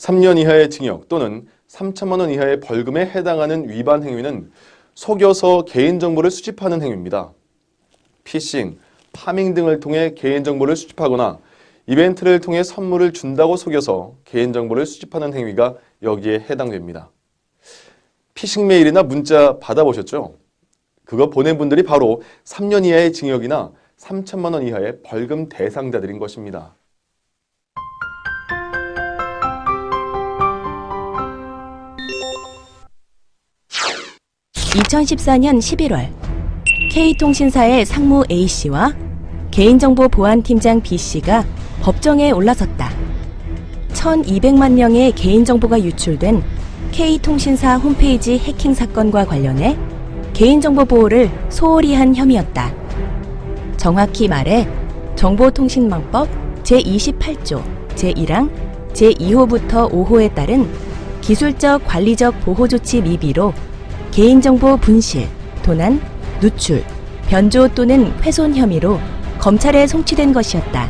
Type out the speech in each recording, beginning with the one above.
3년 이하의 징역 또는 3천만 원 이하의 벌금에 해당하는 위반 행위는 속여서 개인정보를 수집하는 행위입니다. 피싱, 파밍 등을 통해 개인정보를 수집하거나 이벤트를 통해 선물을 준다고 속여서 개인정보를 수집하는 행위가 여기에 해당됩니다. 피싱 메일이나 문자 받아보셨죠? 그거 보낸 분들이 바로 3년 이하의 징역이나 3천만 원 이하의 벌금 대상자들인 것입니다. 2014년 11월 K통신사의 상무 A씨와 개인정보보안팀장 B씨가 법정에 올라섰다. 1200만 명의 개인정보가 유출된 K통신사 홈페이지 해킹 사건과 관련해 개인정보 보호를 소홀히 한 혐의였다. 정확히 말해 정보통신망법 제28조 제1항 제2호부터 5호에 따른 기술적 관리적 보호조치 미비로 개인정보 분실, 도난, 누출, 변조 또는 훼손 혐의로 검찰에 송치된 것이었다.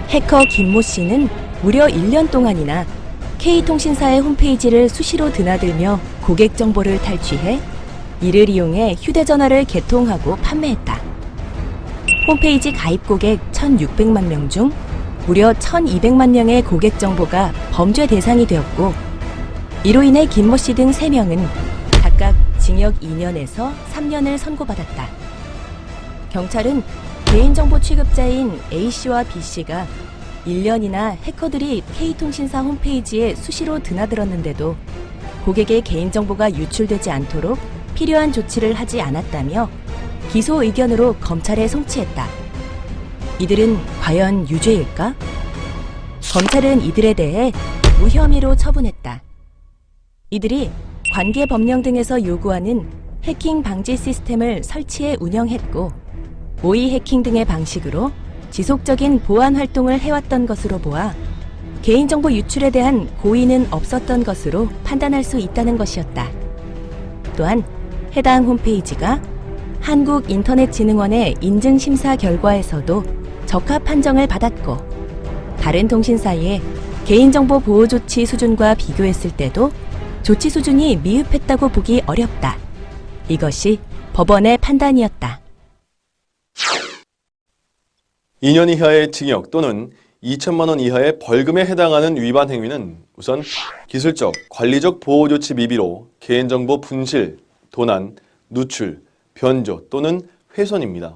해커 김모 씨는 무려 1년 동안이나 K통신사의 홈페이지를 수시로 드나들며 고객 정보를 탈취해 이를 이용해 휴대전화를 개통하고 판매했다. 홈페이지 가입 고객 1,600만 명 중 무려 1,200만 명의 고객 정보가 범죄 대상이 되었고, 이로 인해 김모 씨 등 3명은 각각 징역 2년에서 3년을 선고받았다. 경찰은 개인정보 취급자인 A씨와 B씨가 1년이나 해커들이 K통신사 홈페이지에 수시로 드나들었는데도 고객의 개인정보가 유출되지 않도록 필요한 조치를 하지 않았다며 기소 의견으로 검찰에 송치했다. 이들은 과연 유죄일까? 검찰은 이들에 대해 무혐의로 처분했다. 이들이 관계 법령 등에서 요구하는 해킹 방지 시스템을 설치해 운영했고, 모의 해킹 등의 방식으로 지속적인 보안 활동을 해왔던 것으로 보아 개인정보 유출에 대한 고의는 없었던 것으로 판단할 수 있다는 것이었다. 또한 해당 홈페이지가 한국인터넷진흥원의 인증심사 결과에서도 적합 판정을 받았고, 다른 통신사의 개인정보 보호 조치 수준과 비교했을 때도 조치 수준이 미흡했다고 보기 어렵다. 이것이 법원의 판단이었다. 2년 이하의 징역 또는 2천만 원 이하의 벌금에 해당하는 위반 행위는 우선 기술적, 관리적 보호조치 미비로 개인정보 분실, 도난, 누출, 변조 또는 훼손입니다.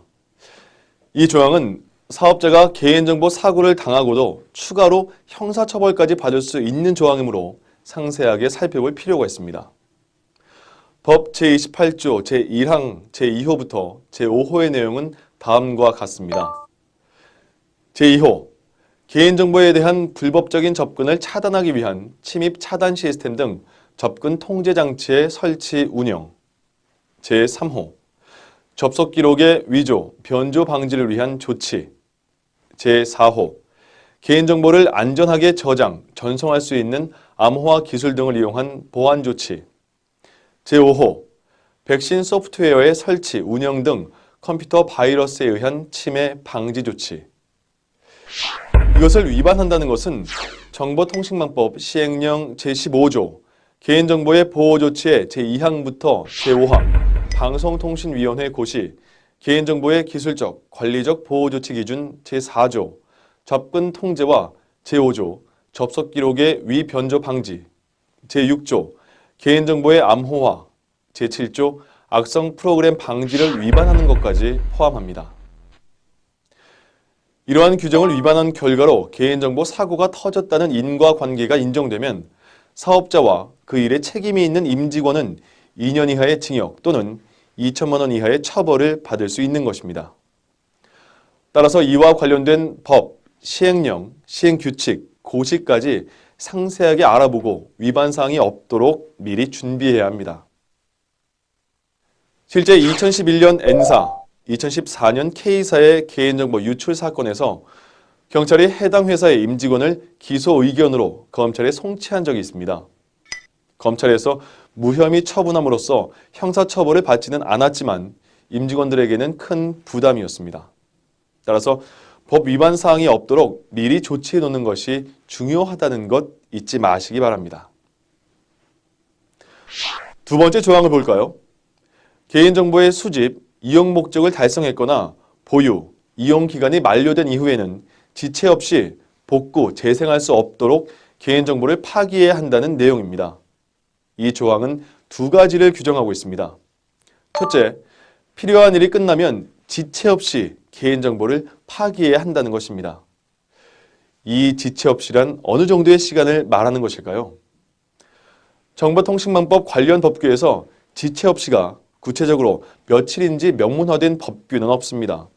이 조항은 사업자가 개인정보 사고를 당하고도 추가로 형사처벌까지 받을 수 있는 조항이므로 상세하게 살펴볼 필요가 있습니다. 법 제28조 제1항 제2호부터 제5호의 내용은 다음과 같습니다. 제2호, 개인정보에 대한 불법적인 접근을 차단하기 위한 침입 차단 시스템 등 접근 통제 장치의 설치 운영. 제3호, 접속 기록의 위조, 변조 방지를 위한 조치. 제4호, 개인정보를 안전하게 저장, 전송할 수 있는 암호화 기술 등을 이용한 보안 조치. 제5호, 백신 소프트웨어의 설치, 운영 등 컴퓨터 바이러스에 의한 침해 방지 조치. 이것을 위반한다는 것은 정보통신망법 시행령 제15조 개인정보의 보호조치의 제2항부터 제5항 방송통신위원회 고시 개인정보의 기술적, 관리적 보호조치 기준 제4조 접근 통제와 제5조 접속 기록의 위변조 방지, 제6조 개인정보의 암호화, 제7조 악성 프로그램 방지를 위반하는 것까지 포함합니다. 이러한 규정을 위반한 결과로 개인정보 사고가 터졌다는 인과관계가 인정되면 사업자와 그 일에 책임이 있는 임직원은 2년 이하의 징역 또는 2천만 원 이하의 처벌을 받을 수 있는 것입니다. 따라서 이와 관련된 법, 시행령, 시행규칙, 고시까지 상세하게 알아보고 위반 사항이 없도록 미리 준비해야 합니다. 실제 2011년 N사, 2014년 K사의 개인정보 유출 사건에서 경찰이 해당 회사의 임직원을 기소 의견으로 검찰에 송치한 적이 있습니다. 검찰에서 무혐의 처분함으로써 형사처벌을 받지는 않았지만 임직원들에게는 큰 부담이었습니다. 따라서 법 위반 사항이 없도록 미리 조치해 놓는 것이 중요하다는 것 잊지 마시기 바랍니다. 두 번째 조항을 볼까요? 개인정보의 수집, 이용 목적을 달성했거나 보유, 이용 기간이 만료된 이후에는 지체 없이 복구, 재생할 수 없도록 개인정보를 파기해야 한다는 내용입니다. 이 조항은 두 가지를 규정하고 있습니다. 첫째, 필요한 일이 끝나면 지체 없이 개인정보를 파기해야 한다는 것입니다. 이 지체 없이란 어느 정도의 시간을 말하는 것일까요? 정보통신망법 관련 법규에서 지체 없이가 구체적으로 며칠인지 명문화된 법규는 없습니다.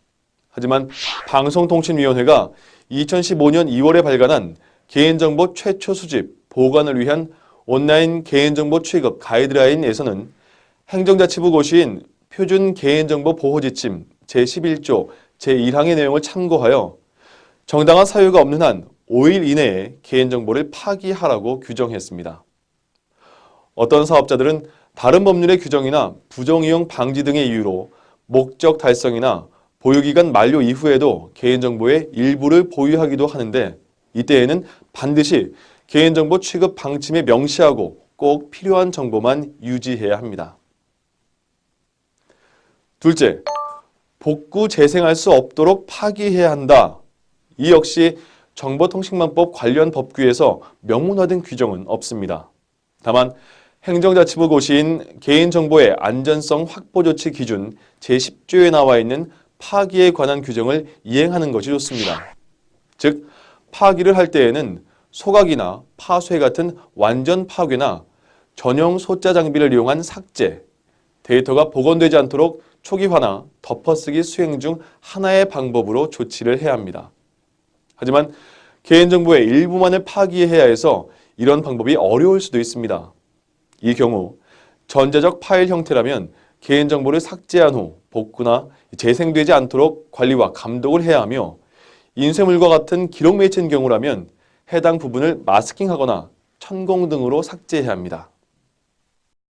하지만 방송통신위원회가 2015년 2월에 발간한 개인정보 최초 수집, 보관을 위한 온라인 개인정보 취급 가이드라인에서는 행정자치부 고시인 표준 개인정보 보호지침 제11조 제1항의 내용을 참고하여 정당한 사유가 없는 한 5일 이내에 개인정보를 파기하라고 규정했습니다. 어떤 사업자들은 다른 법률의 규정이나 부정이용 방지 등의 이유로 목적 달성이나 보유기간 만료 이후에도 개인정보의 일부를 보유하기도 하는데 이때에는 반드시 개인정보 취급 방침에 명시하고 꼭 필요한 정보만 유지해야 합니다. 둘째, 복구 재생할 수 없도록 파기해야 한다. 이 역시 정보통신망법 관련 법규에서 명문화된 규정은 없습니다. 다만 행정자치부 고시인 개인정보의 안전성 확보조치 기준 제10조에 나와 있는 파기에 관한 규정을 이행하는 것이 좋습니다. 즉, 파기를 할 때에는 소각이나 파쇄 같은 완전 파괴나 전용 소자 장비를 이용한 삭제, 데이터가 복원되지 않도록 초기화나 덮어쓰기 수행 중 하나의 방법으로 조치를 해야 합니다. 하지만 개인정보의 일부만을 파기해야 해서 이런 방법이 어려울 수도 있습니다. 이 경우 전자적 파일 형태라면 개인정보를 삭제한 후 복구나 재생되지 않도록 관리와 감독을 해야 하며 인쇄물과 같은 기록 매체인 경우라면 해당 부분을 마스킹하거나 천공 등으로 삭제해야 합니다.